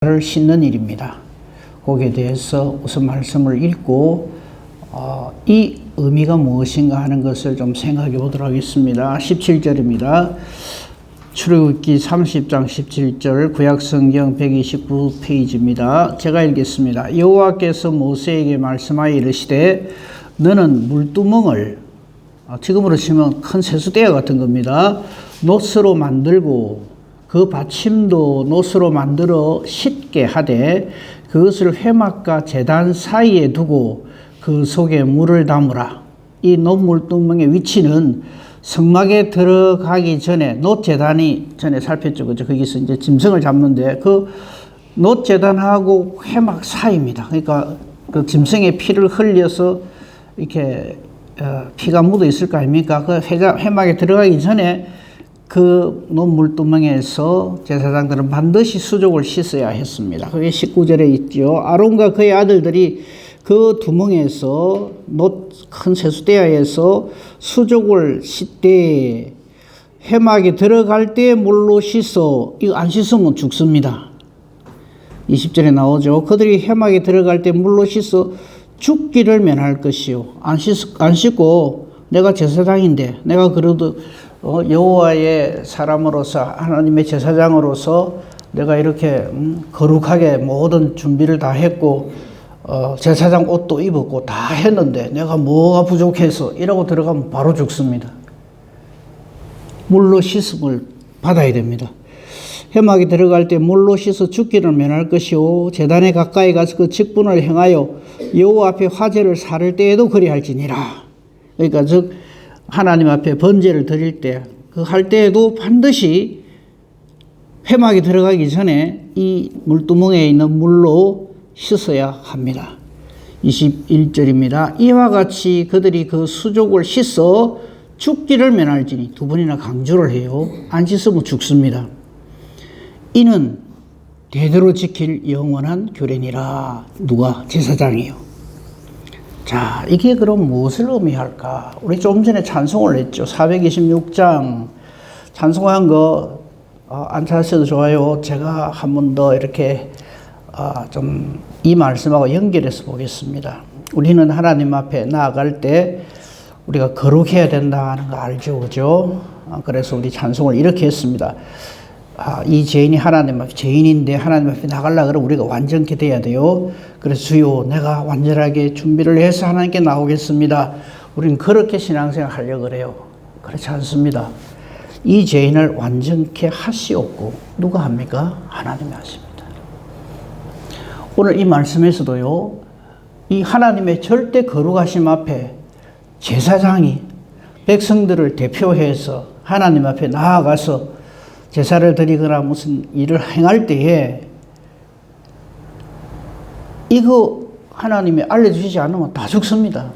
를 씻는 일입니다. 거기에 대해서 우선 말씀을 읽고 이 의미가 무엇인가 하는 것을 좀 생각해 보도록 하겠습니다. 17절입니다. 출애굽기 30장 17절 구약성경 129페이지입니다. 제가 읽겠습니다. 여호와께서 모세에게 말씀하여 이르시되 너는 물두멍을 지금으로 치면 큰 세수대야 같은 겁니다. 놋으로 만들고 그 받침도 놋으로 만들어 씻게 하되 그것을 회막과 제단 사이에 두고 그 속에 물을 담으라. 이 놋물두멍의 위치는 성막에 들어가기 전에 놋제단이 전에 살폈죠. 그죠? 거기서 이제 짐승을 잡는데 그 놋제단하고 회막 사이입니다. 그러니까 그 짐승의 피를 흘려서 이렇게 피가 묻어 있을 거 아닙니까? 그 회막에 들어가기 전에 그 놋물두멍에서 제사장들은 반드시 수족을 씻어야 했습니다. 그게 19절에 있죠. 아론과 그의 아들들이 그 두멍에서 큰 세수대야에서 수족을 씻되 회막에 들어갈 때 물로 씻어. 이거 안 씻으면 죽습니다. 20절에 나오죠. 그들이 회막에 들어갈 때 물로 씻어 죽기를 면할 것이요. 안 씻고 내가 제사장인데 내가 그래도 여호와의 사람으로서 하나님의 제사장으로서 내가 이렇게 거룩하게 모든 준비를 다 했고 제사장 옷도 입었고 다 했는데 내가 뭐가 부족해서 이러고 들어가면 바로 죽습니다. 물로 씻음을 받아야 됩니다. 회막에 들어갈 때 물로 씻어 죽기를 면할 것이요 제단에 가까이 가서 그 직분을 행하여 여호와 앞에 화제를 사를 때에도 그리할지니라. 그러니까 즉 하나님 앞에 번제를 드릴 때, 그 할 때에도 반드시 회막에 들어가기 전에 이 물두멍에 있는 물로 씻어야 합니다. 21절입니다. 이와 같이 그들이 그 수족을 씻어 죽기를 면할지니 두 번이나 강조를 해요. 안 씻으면 죽습니다. 이는 대대로 지킬 영원한 규례니라. 누가? 제사장이요. 자, 이게 그럼 무엇을 의미할까? 우리 좀 전에 찬송을 했죠. 426장 찬송한 거 안 찾으셔도 좋아요. 제가 한 번 더 이렇게 좀 이 말씀하고 연결해서 보겠습니다. 우리는 하나님 앞에 나아갈 때 우리가 거룩해야 된다는 거 알죠, 그죠? 그래서 우리 찬송을 이렇게 했습니다. 이 죄인이 하나님 앞에 죄인인데 하나님 앞에 나가려고 그러면 우리가 완전케 돼야 돼요. 그래서 주요 내가 완전하게 준비를 해서 하나님께 나오겠습니다. 우리는 그렇게 신앙생활 하려고 그래요. 그렇지 않습니다. 이 죄인을 완전케 하시옵고 누가 합니까? 하나님이 하십니다. 오늘 이 말씀에서도요. 이 하나님의 절대 거룩하심 앞에 제사장이 백성들을 대표해서 하나님 앞에 나아가서 제사를 드리거나 무슨 일을 행할 때에 이거 하나님이 알려주시지 않으면 다 죽습니다.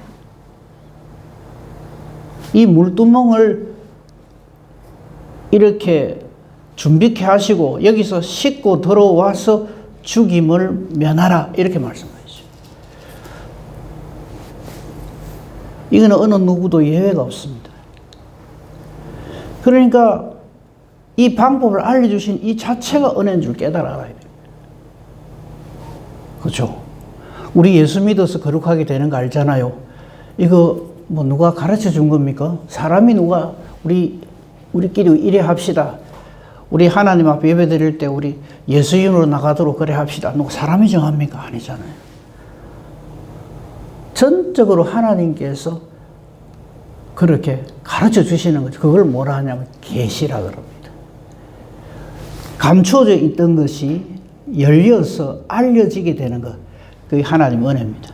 이 물두멍을 이렇게 준비케 하시고 여기서 씻고 들어와서 죽임을 면하라 이렇게 말씀하시죠. 이거는 어느 누구도 예외가 없습니다. 그러니까 이 방법을 알려주신 이 자체가 은혜인 줄 깨달아야 됩니다. 그렇죠? 우리 예수 믿어서 거룩하게 되는 거 알잖아요. 이거 뭐 누가 가르쳐 준 겁니까? 사람이 누가 우리끼리 이래 합시다. 우리 하나님 앞에 예배 드릴 때 우리 예수인으로 나가도록 그래 합시다. 누가 사람이 정합니까? 아니잖아요. 전적으로 하나님께서 그렇게 가르쳐 주시는 거죠. 그걸 뭐라 하냐면 계시라 그럽니다. 감추어져 있던 것이 열려서 알려지게 되는 것. 그게 하나님의 은혜입니다.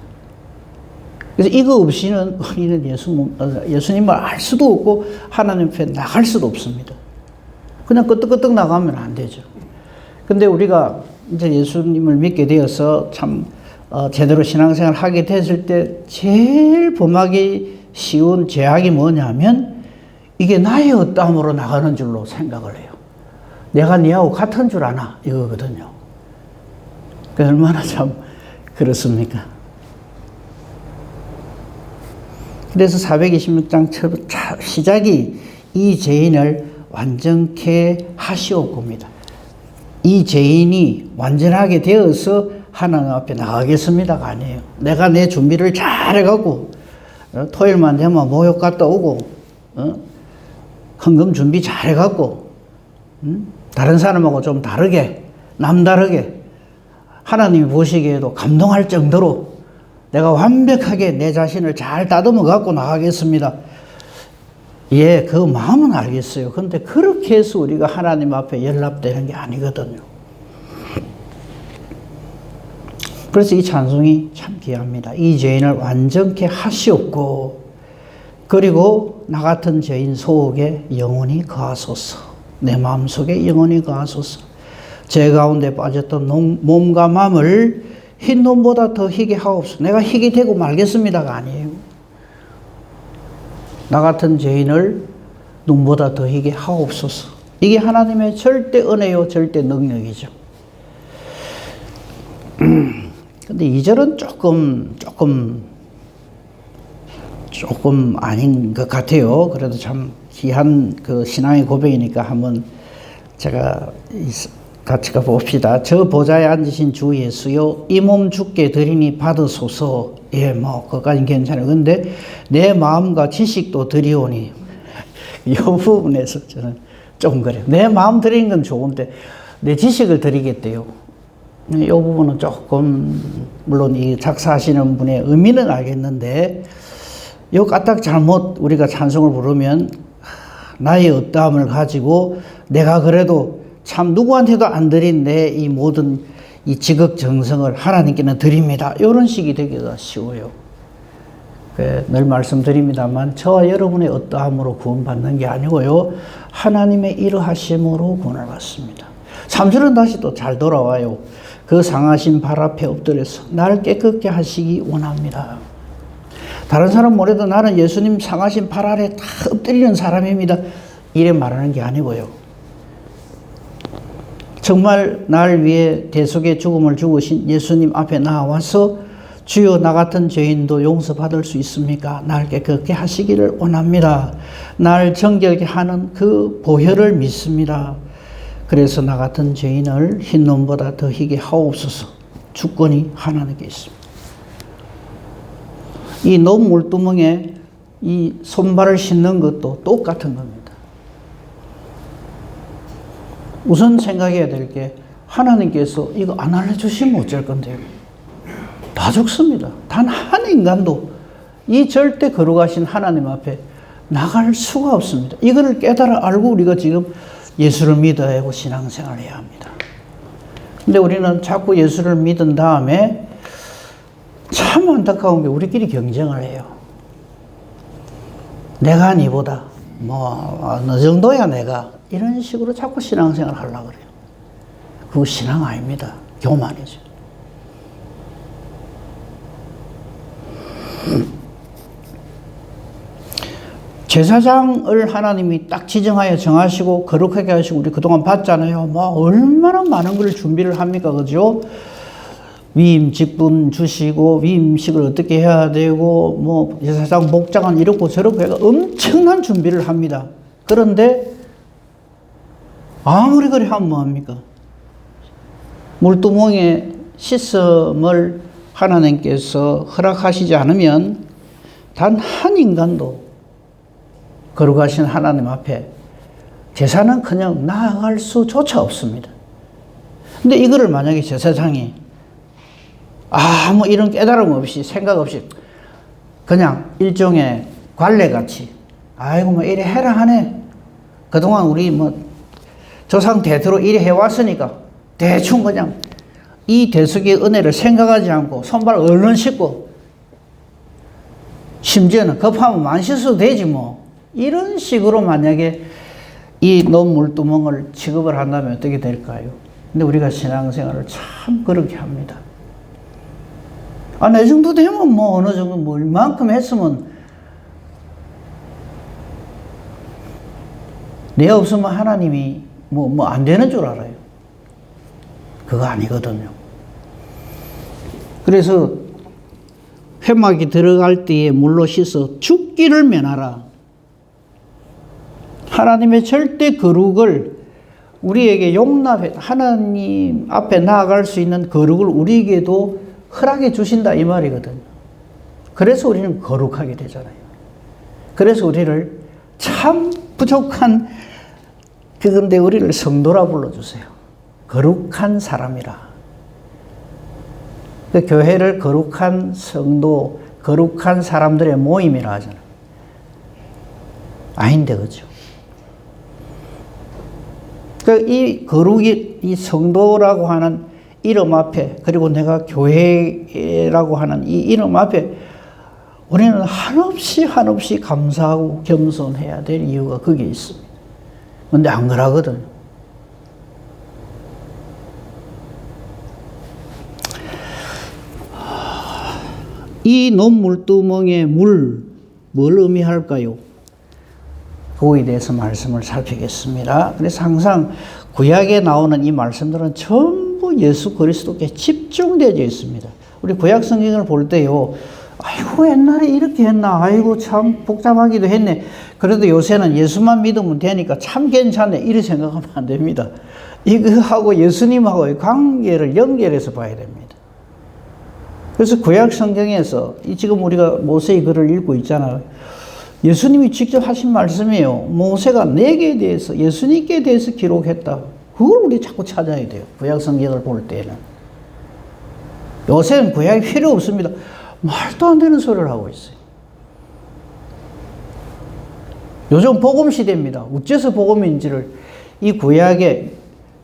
그래서 이거 없이는 우리는 예수님을 알 수도 없고 하나님 앞에 나갈 수도 없습니다. 그냥 끄떡끄떡 나가면 안 되죠. 근데 우리가 이제 예수님을 믿게 되어서 참 제대로 신앙생활을 하게 됐을 때 제일 범하기 쉬운 죄악이 뭐냐면 이게 나의 어떠함으로 나가는 줄로 생각을 해요. 내가 니하고 같은 줄 아나 이거거든요. 그 얼마나 참 그렇습니까? 그래서 426장 시작이 이 죄인을 완전케 하시옵고입니다. 이 죄인이 완전하게 되어서 하나님 앞에 나가겠습니다가 아니에요. 내가 내 준비를 잘 해갖고 토요일만 되면 목욕 갔다 오고 헌금 준비 잘 해갖고 다른 사람하고 좀 다르게 남다르게 하나님이 보시기에도 감동할 정도로 내가 완벽하게 내 자신을 잘 다듬어 갖고 나가겠습니다. 예, 그 마음은 알겠어요. 근데 그렇게 해서 우리가 하나님 앞에 연락되는 게 아니거든요. 그래서 이 찬송이 참 귀합니다. 이 죄인을 완전케 하시옵고 그리고 나 같은 죄인 속에 영원히 거하소서. 내 마음속에 영원히 거하소서. 죄 가운데 빠졌던 몸과 마음을 흰 눈보다 더 희게 하옵소서. 내가 희게 되고 말겠습니다가 아니에요. 나 같은 죄인을 눈보다 더 희게 하옵소서. 이게 하나님의 절대 은혜요, 절대 능력이죠. 근데 2절은 조금 아닌 것 같아요. 그래도 참 귀한 그 신앙의 고백이니까 한번 제가 같이 가봅시다. 저 보좌에 앉으신 주 예수여, 이 몸 주께 드리니 받으소서. 예, 뭐, 그것까지는 괜찮아요. 근데 내 마음과 지식도 드리오니, 이 부분에서 저는 조금 그래요. 내 마음 드리는 건 좋은데, 내 지식을 드리겠대요. 이 부분은 조금, 물론 이 작사하시는 분의 의미는 알겠는데, 요 까딱 잘못 우리가 찬송을 부르면, 나의 어떠함을 가지고 내가 그래도 참 누구한테도 안 드린 내 이 모든 이 지극정성을 하나님께는 드립니다. 이런 식이 되기가 쉬워요. 늘 말씀드립니다만 저와 여러분의 어떠함으로 구원받는 게 아니고요. 하나님의 이러하심으로 구원을 받습니다. 3절은 다시 또 잘 돌아와요. 그 상하신 발 앞에 엎드려서 나를 깨끗게 하시기 원합니다. 다른 사람 뭐래도 나는 예수님 상하신 발 아래 다 엎드리는 사람입니다. 이래 말하는 게 아니고요. 정말 날 위해 대속의 죽음을 죽으신 예수님 앞에 나와서 주여 나 같은 죄인도 용서받을 수 있습니까? 날 깨끗게 하시기를 원합니다. 날 정결케 하는 그 보혈을 믿습니다. 그래서 나 같은 죄인을 흰 눈보다 더 희게 하옵소서. 주권이 하나님께 있습니다. 이 논 물두멍에 이 손발을 씻는 것도 똑같은 겁니다. 우선 생각해야 될 게 하나님께서 이거 안 알려주시면 어쩔 건데요. 다 죽습니다. 단 한 인간도 이 절대 거룩하신 하나님 앞에 나갈 수가 없습니다. 이거를 깨달아 알고 우리가 지금 예수를 믿어야 하고 신앙생활을 해야 합니다. 근데 우리는 자꾸 예수를 믿은 다음에 참 안타까운 게 우리끼리 경쟁을 해요. 내가 니보다 뭐 어느 정도야 내가 이런 식으로 자꾸 신앙생활을 하려고 그래요. 그거 신앙 아닙니다. 교만이죠. 제사장을 하나님이 딱 지정하여 정하시고 거룩하게 하시고 우리 그동안 봤잖아요. 뭐 얼마나 많은 걸 준비를 합니까? 그죠? 위임 직분 주시고 위임식을 어떻게 해야 되고 뭐 제사장 목장은 이렇고 저렇고 해가 엄청난 준비를 합니다. 그런데 아무리 그래 하면 뭐합니까? 물두멍에 씻음을 하나님께서 허락하시지 않으면 단 한 인간도 거룩하신 하나님 앞에 제사는 그냥 나아갈 수조차 없습니다. 근데 이거를 만약에 제사장이 아무 이런 깨달음 없이 생각 없이 그냥 일종의 관례같이 아이고 뭐 이래 해라 하네. 그동안 우리 뭐 조상 대대로 이래 해왔으니까 대충 그냥 이 대속의 은혜를 생각하지 않고 손발 얼른 씻고 심지어는 급하면 만 씻어도 되지 뭐 이런 식으로 만약에 이 논 물두멍을 취급을 한다면 어떻게 될까요? 근데 우리가 신앙생활을 참 그렇게 합니다. 아, 내 정도 되면 뭐 어느 정도 뭐 얼만큼 했으면 내 없으면 하나님이 뭐 안 되는 줄 알아요. 그거 아니거든요. 그래서 회막이 들어갈 때에 물로 씻어 죽기를 면하라. 하나님의 절대 거룩을 우리에게 용납해, 하나님 앞에 나아갈 수 있는 거룩을 우리에게도 허락해 주신다 이 말이거든요. 그래서 우리는 거룩하게 되잖아요. 그래서 우리를 참 부족한 그건데 우리를 성도라 불러주세요. 거룩한 사람이라. 그 교회를 거룩한 성도, 거룩한 사람들의 모임이라 하잖아요. 아닌데, 그죠? 이 거룩이, 이 성도라고 하는 이름 앞에, 그리고 내가 교회라고 하는 이 이름 앞에 우리는 한없이 감사하고 겸손해야 될 이유가 거기에 있습니다. 근데 안 그러거든요. 이 논물두멍의 물, 뭘 의미할까요? 그거에 대해서 말씀을 살피겠습니다. 그래서 항상 구약에 나오는 이 말씀들은 전부 예수 그리스도께 집중되어 있습니다. 우리 구약 성경을 볼 때요, 아이고 옛날에 이렇게 했나, 아이고 참 복잡하기도 했네, 그래도 요새는 예수만 믿으면 되니까 참 괜찮네, 이렇게 생각하면 안 됩니다. 이거하고 예수님하고의 관계를 연결해서 봐야 됩니다. 그래서 구약 성경에서 지금 우리가 모세의 글을 읽고 있잖아요. 예수님이 직접 하신 말씀이에요. 모세가 내게 대해서, 예수님께 대해서 기록했다. 그걸 우리 자꾸 찾아야 돼요. 구약 성경을 볼 때는. 요새는 구약이 필요 없습니다. 말도 안 되는 소리를 하고 있어요. 요즘 복음 시대입니다. 어째서 복음인지를, 이 구약의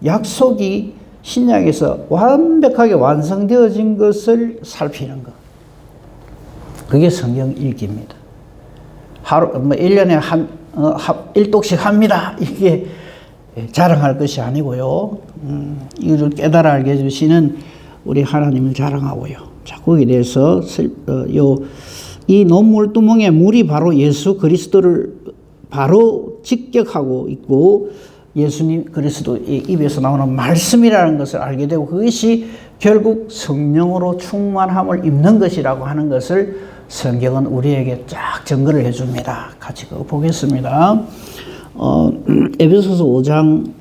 약속이 신약에서 완벽하게 완성되어진 것을 살피는 것. 그게 성경 읽기입니다. 하루, 1년에 일독씩 합니다. 이게 자랑할 것이 아니고요. 이걸 깨달아 알게 해주시는 우리 하나님을 자랑하고요. 자, 거기에 대해서, 이 논물두멍의 물이 바로 예수 그리스도를 바로 직격하고 있고, 예수님 그리스도의 입에서 나오는 말씀이라는 것을 알게 되고, 그것이 결국 성령으로 충만함을 입는 것이라고 하는 것을 성경은 우리에게 쫙 증거를 해줍니다. 같이 그거 보겠습니다. 에베소서 5장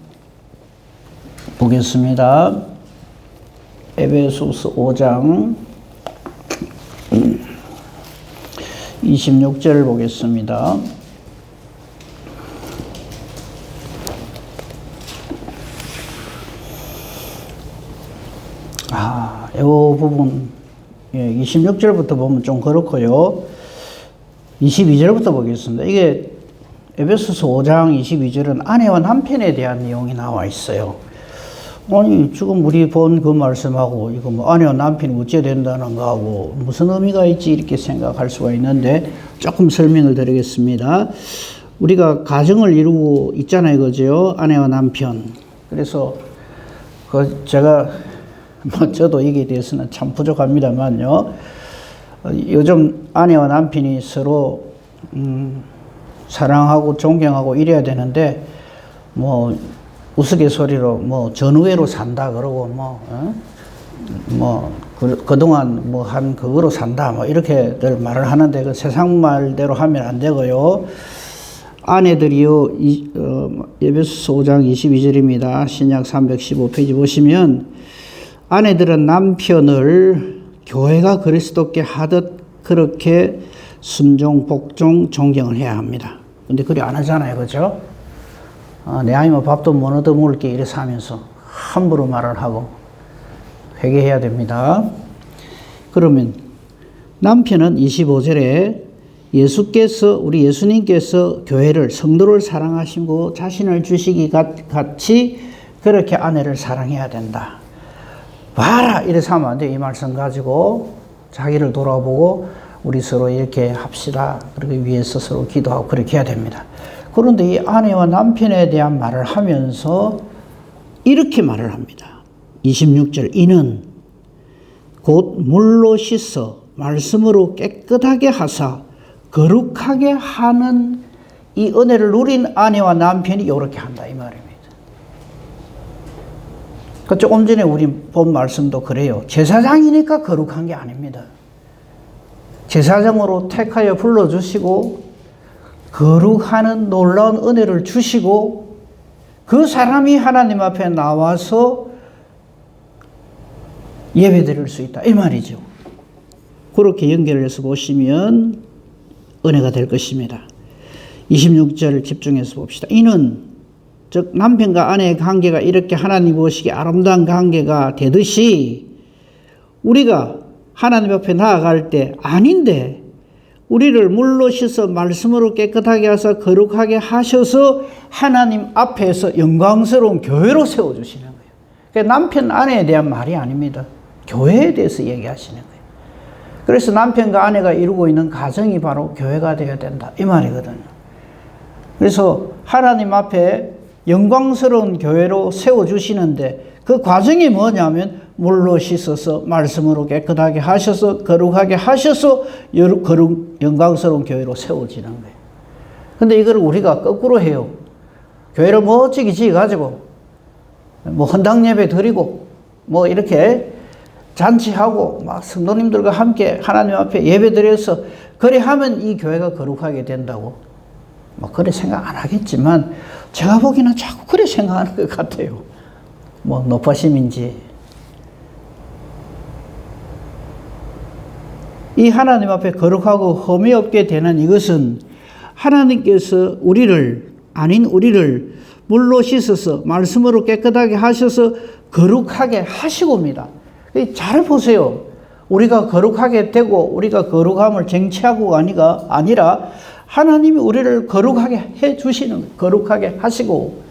보겠습니다. 에베소서 5장 26절 보겠습니다. 이 부분, 26절부터 보면 좀 그렇고요. 22절부터 보겠습니다. 이게 에베소서 5장 22절은 아내와 남편에 대한 내용이 나와 있어요. 아니, 지금 우리 본 그 말씀하고 이거 뭐 아내와 남편이 어째 된다는 거하고 무슨 의미가 있지 이렇게 생각할 수가 있는데 조금 설명을 드리겠습니다. 우리가 가정을 이루고 있잖아요, 그죠? 아내와 남편. 그래서 제가 저도 이게 대해서는 참 부족합니다만요. 요즘 아내와 남편이 서로 사랑하고 존경하고 이래야 되는데, 뭐 우스갯소리로 뭐 전우회로 산다 그러고 그동안 뭐 한 그거로 산다 뭐 이렇게들 말을 하는데, 그 세상 말대로 하면 안 되고요. 아내들이요, 에베소서 5장 22절입니다. 신약 315페이지 보시면, 아내들은 남편을 교회가 그리스도께 하듯 그렇게 순종, 복종, 존경을 해야 합니다. 근데 그리 안 하잖아요, 그죠? 내 아이면 밥도 못 얻어 먹을게 이래서 하면서 함부로 말을 하고 회개해야 됩니다. 그러면 남편은 25절에 우리 예수님께서 교회를, 성도를 사랑하시고 자신을 주시기 같이 그렇게 아내를 사랑해야 된다. 봐라! 이래서 하면 안 돼. 이 말씀 가지고 자기를 돌아보고 우리 서로 이렇게 합시다. 그렇게 위해서 서로 기도하고 그렇게 해야 됩니다. 그런데 이 아내와 남편에 대한 말을 하면서 이렇게 말을 합니다. 26절, 이는 곧 물로 씻어 말씀으로 깨끗하게 하사 거룩하게 하는 이 은혜를 누린 아내와 남편이 이렇게 한다 이 말입니다. 조금 전에 우리 본 말씀도 그래요. 제사장이니까 거룩한 게 아닙니다. 제사장으로 택하여 불러주시고 거룩하는 놀라운 은혜를 주시고 그 사람이 하나님 앞에 나와서 예배 드릴 수 있다 이 말이죠. 그렇게 연결해서 보시면 은혜가 될 것입니다. 26절 집중해서 봅시다. 이는 즉 남편과 아내의 관계가 이렇게 하나님 보시기에 아름다운 관계가 되듯이 우리가 하나님 앞에 나아갈 때 아닌데 우리를 물로 씻어 말씀으로 깨끗하게 하사 거룩하게 하셔서 하나님 앞에서 영광스러운 교회로 세워주시는 거예요. 그러니까 남편 아내에 대한 말이 아닙니다. 교회에 대해서 얘기하시는 거예요. 그래서 남편과 아내가 이루고 있는 가정이 바로 교회가 되어야 된다 이 말이거든요. 그래서 하나님 앞에 영광스러운 교회로 세워주시는데 그 과정이 뭐냐면 물로 씻어서 말씀으로 깨끗하게 하셔서 거룩하게 하셔서 영광스러운 교회로 세워지는 거예요. 근데 이걸 우리가 거꾸로 해요. 교회를 멋지게 지어가지고 뭐 헌당 예배 드리고 뭐 이렇게 잔치하고 막 성도님들과 함께 하나님 앞에 예배 드려서 그래 하면 이 교회가 거룩하게 된다고 뭐 그래 생각 안 하겠지만 제가 보기에는 자꾸 그래 생각하는 것 같아요. 뭐 높아심인지. 이 하나님 앞에 거룩하고 흠이 없게 되는 이것은 하나님께서 우리를 물로 씻어서 말씀으로 깨끗하게 하셔서 거룩하게 하시고입니다. 잘 보세요. 우리가 거룩하게 되고 우리가 거룩함을 쟁취하고가 아니라 하나님이 우리를 거룩하게 해 주시는, 거룩하게 하시고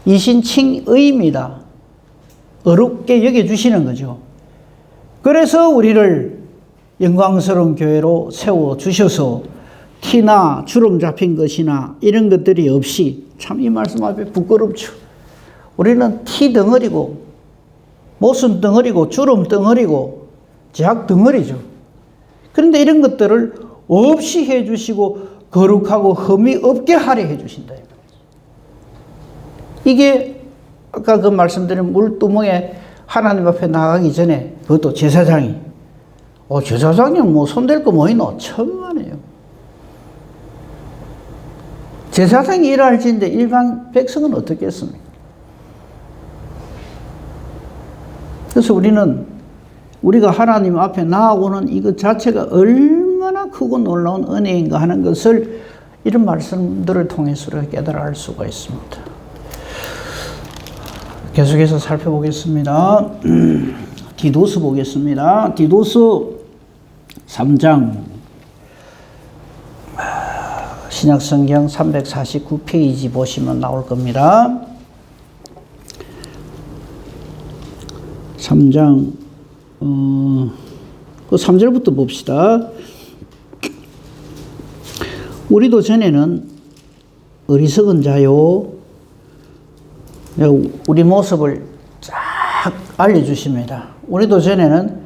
이신칭의입니다. 어렵게 여겨주시는 거죠. 그래서 우리를 영광스러운 교회로 세워주셔서 티나 주름 잡힌 것이나 이런 것들이 없이 참 이 말씀 앞에 부끄럽죠. 우리는 티 덩어리고 모순 덩어리고 주름 덩어리고 제약 덩어리죠. 그런데 이런 것들을 없이 해주시고 거룩하고 흠이 없게 하려 해주신다. 이게 아까 그 말씀드린 물두멍에 하나님 앞에 나가기 전에 그것도 제사장이 제사장이 뭐 손댈 거 뭐 있노? 천만에요. 제사장이 일할 지인데 일반 백성은 어떻게 했습니까? 그래서 우리가 하나님 앞에 나아오는 이것 자체가 얼마나 크고 놀라운 은혜인가 하는 것을 이런 말씀들을 통해서 깨달아 알 수가 있습니다. 계속해서 살펴보겠습니다. 디도스 보겠습니다. 디도스 3장 신약성경 349페이지 보시면 나올 겁니다. 3장 그 3절부터 봅시다. 우리도 전에는 어리석은 자요. 우리 모습을 쫙 알려주십니다. 우리도 전에는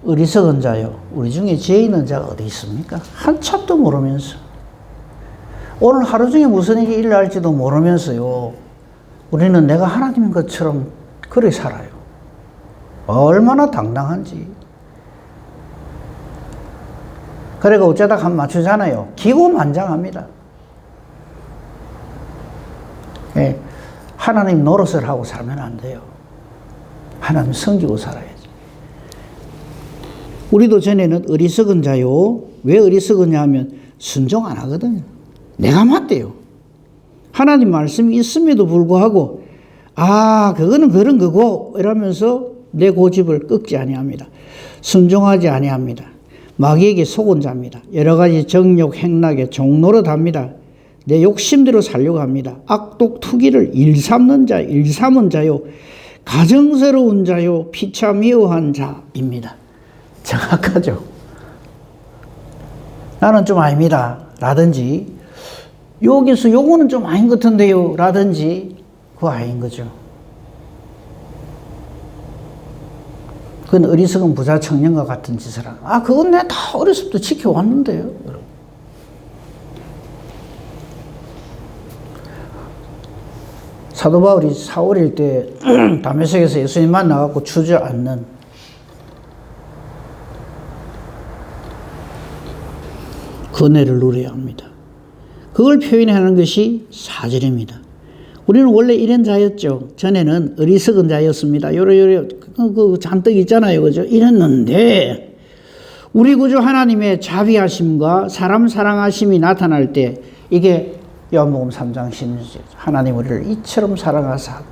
어리석은 자요. 우리 중에 죄 있는 자가 어디 있습니까? 한참도 모르면서 오늘 하루 중에 무슨 일이 일어날지도 모르면서요. 우리는 내가 하나님인 것처럼 그래 살아요. 얼마나 당당한지. 그래가 어쩌다 한 맞추잖아요. 기고만장합니다. 예, 하나님 노릇을 하고 살면 안 돼요. 하나님 섬기고 살아야지. 우리도 전에는 어리석은 자요. 왜 어리석었냐 하면 순종 안 하거든요. 내가 맞대요. 하나님 말씀이 있음에도 불구하고 그거는 그런 거고 이러면서 내 고집을 꺾지 아니합니다. 순종하지 아니합니다. 마귀에게 속은 자입니다. 여러 가지 정욕 행락에 종노릇합니다. 내 욕심대로 살려고 합니다. 악독 투기를 일삼는 자요. 가정스러운 자요. 피차 미워한 자입니다. 정확하죠. 나는 좀 아닙니다. 라든지 여기서 요거는 좀 아닌 것 같은데요. 라든지 그거 아닌 거죠. 그건 어리석은 부자 청년과 같은 짓을 하는. 그건 내가 다 어렸을 때부터 지켜왔는데요. 사도 바울이 사울일 때 다메섹에서 예수님 만나갖고 주저앉는 그 은혜를 누려야 합니다. 그걸 표현하는 것이 4절입니다. 우리는 원래 이런 자였죠. 전에는 어리석은 자였습니다. 요래 잔뜩 있잖아요. 그죠? 이랬는데 우리 구주 하나님의 자비하심과 사람 사랑하심이 나타날 때 이게 요한복음 3장 16절 하나님 우리를 이처럼 사랑하사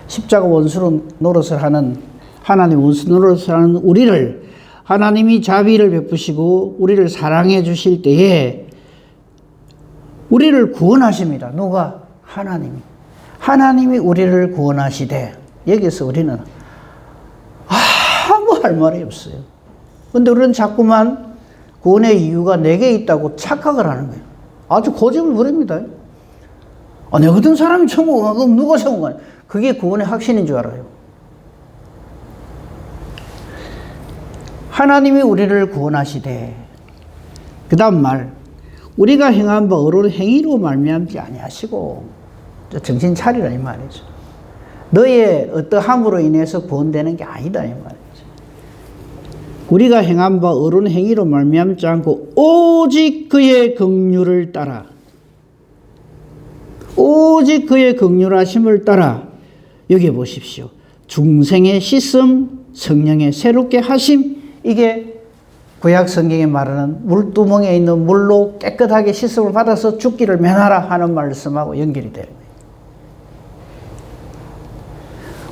십자가 원수로 노릇을 하는 하나님 원수 노릇을 하는 우리를 하나님이 자비를 베푸시고 우리를 사랑해 주실 때에 우리를 구원하십니다. 누가? 하나님이 우리를 구원하시되 여기서 우리는 아무 할 말이 없어요. 근데 우리는 자꾸만 구원의 이유가 내게 있다고 착각을 하는 거예요. 아주 고집을 부립니다. 내 같은 사람이 천국 가 그럼 누가 천국 가냐? 그게 구원의 확신인 줄 알아요. 하나님이 우리를 구원하시되 그 다음 말 우리가 행한 바 의로운 행위로 말미암지 아니하시고 정신 차리라 이 말이죠. 너의 어떠함으로 인해서 구원되는 게 아니다 이 말이죠. 우리가 행한 바 의로운 행위로 말미암지 않고 오직 그의 긍휼을 따라 오직 그의 긍휼하심을 따라 여기 보십시오. 중생의 씻음 성령의 새롭게 하심 이게 구약 성경에 말하는 물두멍에 있는 물로 깨끗하게 씻음을 받아서 죽기를 면하라 하는 말씀하고 연결이 돼요.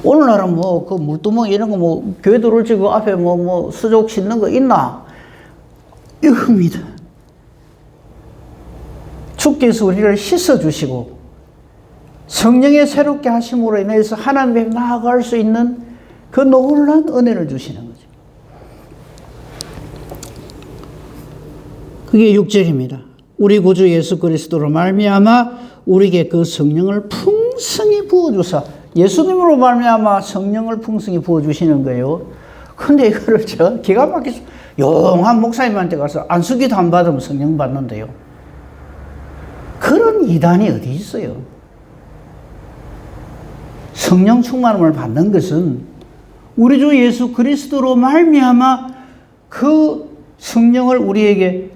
오늘날은 뭐 그 물두멍 이런 거 뭐 교회 들어올 때 그 앞에 뭐 수족 씻는 거 있나? 이겁니다. 주께서 우리를 씻어주시고 성령의 새롭게 하심으로 인해서 하나님 앞에 나아갈 수 있는 그 놀라운 은혜를 주시는 거죠. 그게 6절입니다. 우리 구주 예수 그리스도로 말미암아 우리에게 그 성령을 풍성히 부어주사 예수님으로 말미암아 성령을 풍성히 부어주시는 거예요. 근데 이거를 저 기가 막혀서 용한 목사님한테 가서 안수기도 안 받으면 성령 받는데요. 그런 이단이 어디 있어요? 성령 충만함을 받는 것은 우리 주 예수 그리스도로 말미암아 그 성령을 우리에게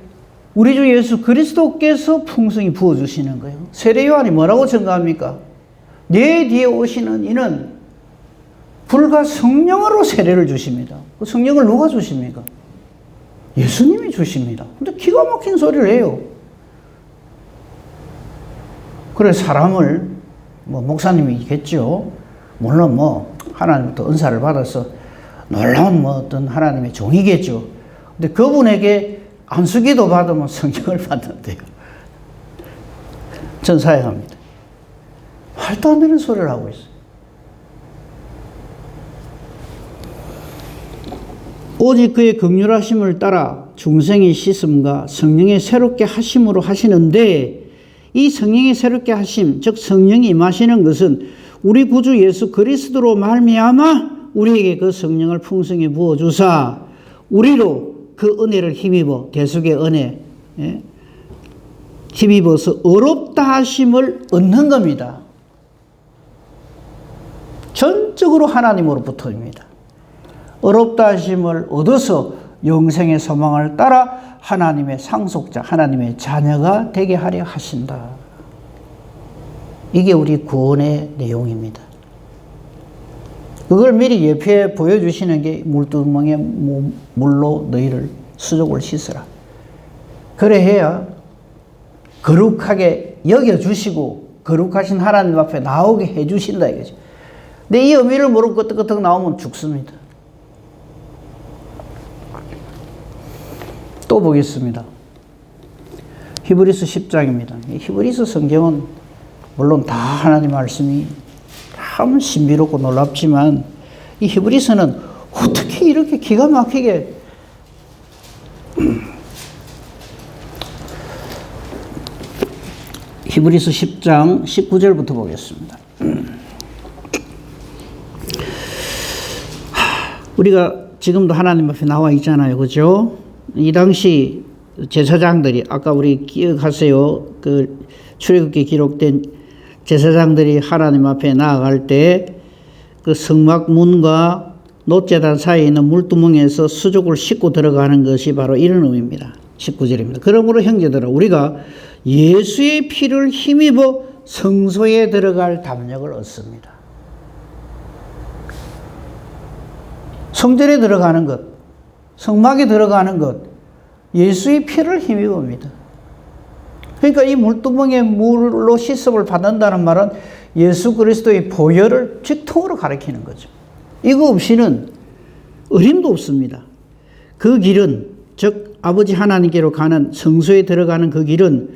우리 주 예수 그리스도께서 풍성히 부어주시는 거예요. 세례 요한이 뭐라고 증거합니까? 내 뒤에 오시는 이는 불과 성령으로 세례를 주십니다. 그 성령을 누가 주십니까? 예수님이 주십니다. 근데 기가 막힌 소리를 해요. 그래 사람을 뭐 목사님이겠죠. 물론 뭐 하나님부터 은사를 받아서 놀라운 뭐 어떤 하나님의 종이겠죠. 근데 그분에게 안수기도 받으면 성령을 받는데요. 전 사양합니다. 말도 안 되는 소리를 하고 있어요. 오직 그의 긍휼하심을 따라 중생의 씻음과 성령의 새롭게 하심으로 하시는데 이 성령의 새롭게 하심, 즉 성령이 임하시는 것은 우리 구주 예수 그리스도로 말미암아 우리에게 그 성령을 풍성히 부어주사 우리로 그 은혜를 힘입어 대속의 은혜 힘입어서 의롭다 하심을 얻는 겁니다. 전적으로 하나님으로부터입니다. 의롭다 하심을 얻어서 영생의 소망을 따라 하나님의 상속자, 하나님의 자녀가 되게 하려 하신다. 이게 우리 구원의 내용입니다. 그걸 미리 예표에 보여주시는 게 물두멍에 물로 너희를 수족을 씻으라. 그래 해야 거룩하게 여겨주시고 거룩하신 하나님 앞에 나오게 해주신다 이거죠. 근데 이 의미를 모르고 끄떡끄떡 나오면 죽습니다. 또 보겠습니다. 히브리서 10장입니다. 히브리서 성경은 물론 다 하나님 말씀이 참 신비롭고 놀랍지만 이 히브리서는 어떻게 이렇게 기가 막히게 히브리서 10장 19절부터 보겠습니다. 우리가 지금도 하나님 앞에 나와 있잖아요. 그죠? 이 당시 제사장들이 아까 우리 기억하세요. 그 출애굽기에 기록된 제사장들이 하나님 앞에 나아갈 때 그 성막 문과 놋제단 사이에 있는 물두멍에서 수족을 씻고 들어가는 것이 바로 이런 의미입니다. 19절입니다. 그러므로 형제들아 우리가 예수의 피를 힘입어 성소에 들어갈 담력을 얻습니다. 성전에 들어가는 것, 성막에 들어가는 것, 예수의 피를 힘입습니다. 그러니까 이 물두멍에 물로 씻음을 받는다는 말은 예수 그리스도의 보혈을 직통으로 가리키는 거죠. 이거 없이는 어림도 없습니다. 그 길은, 즉 아버지 하나님께로 가는 성소에 들어가는 그 길은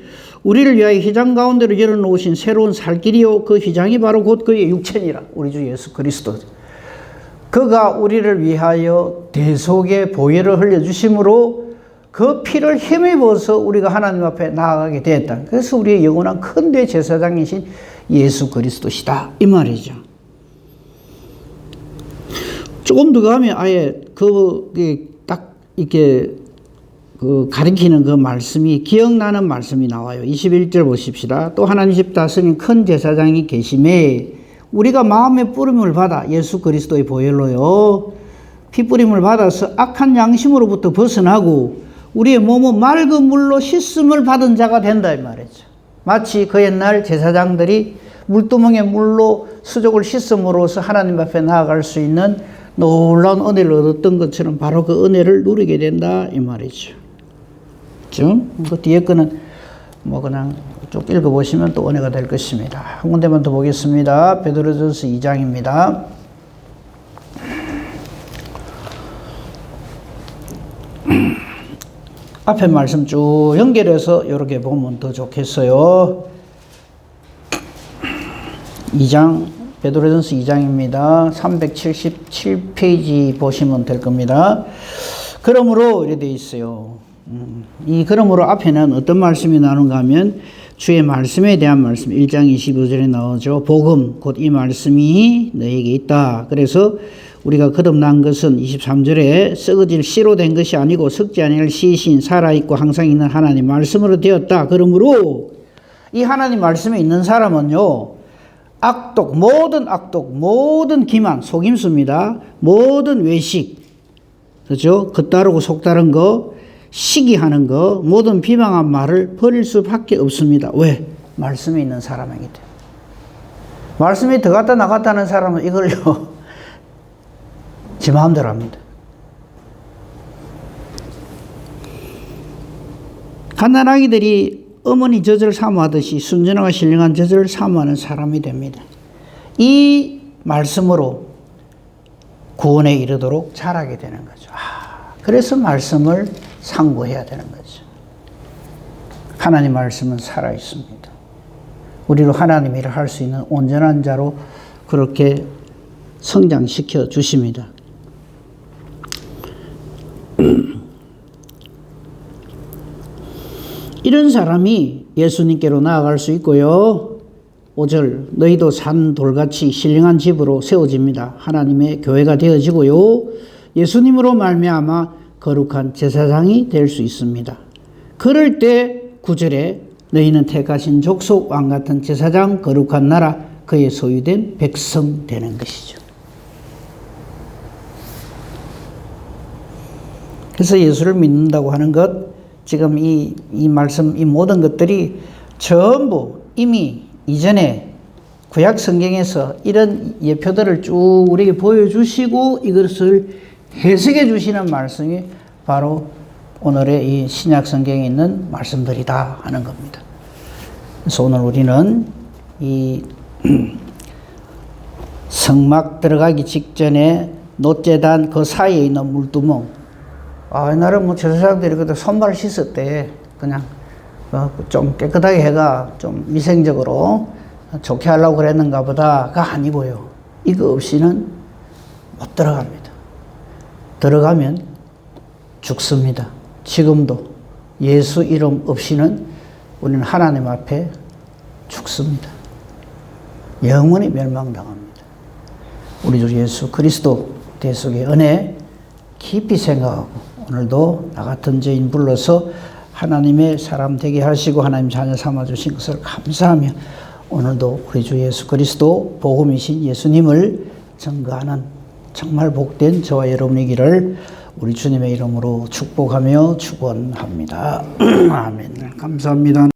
우리를 위하여 휘장 가운데로 열어놓으신 새로운 살 길이요, 그 휘장이 바로 곧 그의 육체니라. 우리 주 예수 그리스도. 그가 우리를 위하여 대속의 보혈을 흘려주심으로 그 피를 힘입어서 우리가 하나님 앞에 나아가게 되었다. 그래서 우리의 영원한 큰 대제사장이신 예수 그리스도시다, 이 말이죠. 조금 더 가면 아예 딱 이렇게 가리키는 그 말씀이, 기억나는 말씀이 나와요. 21절 보십시다. 또 하나님 집 다스린 큰 제사장이 계심에 우리가 마음의 뿌림을 받아, 예수 그리스도의 보혈로요, 피 뿌림을 받아서 악한 양심으로부터 벗어나고 우리의 몸은 맑은 물로 씻음을 받은 자가 된다, 이 말이죠. 마치 그 옛날 제사장들이 물두멍에 물로 수족을 씻음으로써 하나님 앞에 나아갈 수 있는 놀라운 은혜를 얻었던 것처럼 바로 그 은혜를 누리게 된다, 이 말이죠. 그렇죠? 그 뒤에 거는 뭐 그냥 쭉 읽어보시면 또 은혜가 될 것입니다. 한 군데만 더 보겠습니다. 베드로전서 2장입니다. 앞에 말씀 쭉 연결해서 이렇게 보면 더 좋겠어요. 2장, 베드로전서 2장입니다. 377페이지 보시면 될 겁니다. 그러므로 이렇게 되어 있어요. 이 그러므로 앞에는 어떤 말씀이 나오는가 하면 주의 말씀에 대한 말씀, 1장 25절에 나오죠. 복음, 곧 이 말씀이 너에게 있다. 그래서 우리가 거듭난 것은 23절에 썩어질 씨로 된 것이 아니고 썩지 아니할 씨이신 살아있고 항상 있는 하나님 말씀으로 되었다. 그러므로 이 하나님 말씀에 있는 사람은요, 악독, 모든 기만, 속임수입니다. 모든 외식, 그렇죠? 겉다르고 속다른 거, 시기하는 거, 모든 비방한 말을 버릴 수밖에 없습니다. 왜? 말씀에 있는 사람이기 때문에. 말씀이 들어갔다 나갔다 하는 사람은 이걸요, 지 마음대로 합니다. 갓난아기들이 어머니 젖을 사모하듯이 순전하고 신령한 젖을 사모하는 사람이 됩니다. 이 말씀으로 구원에 이르도록 자라게 되는 거죠. 그래서 말씀을 상고해야 되는 거죠. 하나님 말씀은 살아있습니다. 우리로 하나님 일을 할 수 있는 온전한 자로 그렇게 성장시켜 주십니다. 이런 사람이 예수님께로 나아갈 수 있고요. 5절, 너희도 산 돌같이 신령한 집으로 세워집니다. 하나님의 교회가 되어지고요, 예수님으로 말미암아 거룩한 제사장이 될 수 있습니다. 그럴 때 9절에 너희는 택하신 족속 왕같은 제사장, 거룩한 나라, 그의 소유된 백성 되는 것이죠. 그래서 예수를 믿는다고 하는 것, 지금 이 말씀, 이 모든 것들이 전부 이미 이전에 구약 성경에서 이런 예표들을 쭉 우리에게 보여주시고 이것을 해석해 주시는 말씀이 바로 오늘의 이 신약 성경에 있는 말씀들이다 하는 겁니다. 그래서 오늘 우리는 이 성막 들어가기 직전에 놋재단 그 사이에 있는 물두멍, 옛날에 뭐 제사장들이 그때 손발 씻었대. 그냥 좀 깨끗하게 해가 좀 위생적으로 좋게 하려고 그랬는가 보다가 아니고요. 이거 없이는 못 들어갑니다. 들어가면 죽습니다. 지금도 예수 이름 없이는 우리는 하나님 앞에 죽습니다. 영원히 멸망당합니다. 우리 주 예수 그리스도 대속의 은혜 깊이 생각하고 오늘도 나 같은 죄인 불러서 하나님의 사람 되게 하시고 하나님 자녀 삼아주신 것을 감사하며 오늘도 우리 주 예수 그리스도 복음이신 예수님을 증거하는 정말 복된 저와 여러분이기를 우리 주님의 이름으로 축복하며 축원합니다. 아멘. 감사합니다.